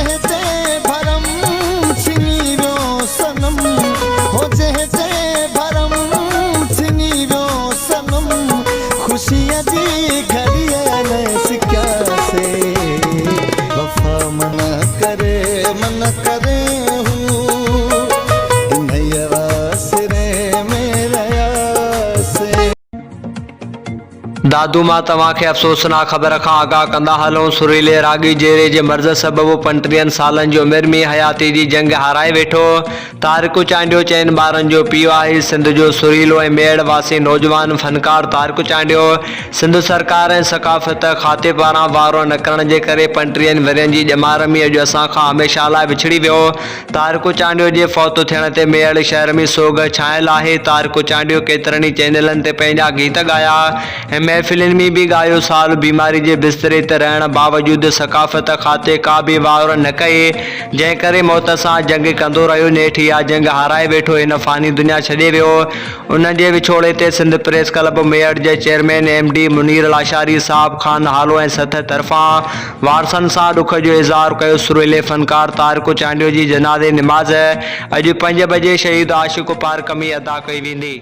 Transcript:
जंहिंजे भरम छिनी वियो सनम, हो जंहिंजे भरम छिनी वियो सनम, ख़ुशीअ जी घड़ीअ न सिकियासे, वफ़ा मन करे दादू मां तव्हांखे अफ़सोसनाक ख़बर खां आगाह कंदा हलूं। सुरीले रागी जेरे जे मर्ज़ सबबु 35 सालनि जी उमिरि में हयाती जी जंग हाराए वेठो। तारिक चांडियो 4 ॿारनि जो पीउ आहे। सिंध जो सुरीलो ऐं मेड़ वासी नौजवान फ़नकार तारिक चांडियो सिंध सरकार ऐं सक़ाफ़त खाते पारां वारो न करण जे करे 35 वरियनि जी ॼमार में अॼु असां खां हमेशह लाइ विछड़ी वियो। तारिक चांडियो जे फ़ौत थियण ते मेड़ शहर में सोग छायल आहे। तारिक चांडियो केतिरनि ई चैनलनि ते पंहिंजा गीत ॻाया ऐं महफ़िलुनि में भी गायो। साल बीमारी जे बिस्तरे ते रहण बावजूद सक़ाफ़त खाते का भी वार न कई, जंहिं करे मौत सां जंग कंदो रहियो। नेठि इहा जंग हाराए वेठो हिन फ़ानी दुनिया छॾे वियो। उन जे विछोड़े ते सिंध प्रेस क्लब मेड़ जे चेयरमैन MD मुनीर लाशारी साहब खान हालो ऐं सथ तरफ़ां वारसनि सां ॾुख जो इज़हार कयो। सुरीले फ़नकार तारिक चांडियो जी जनाज़े निमाज़ अॼु 5 बजे शहीद आशिक़ पार्क में अदा कई वेंदी।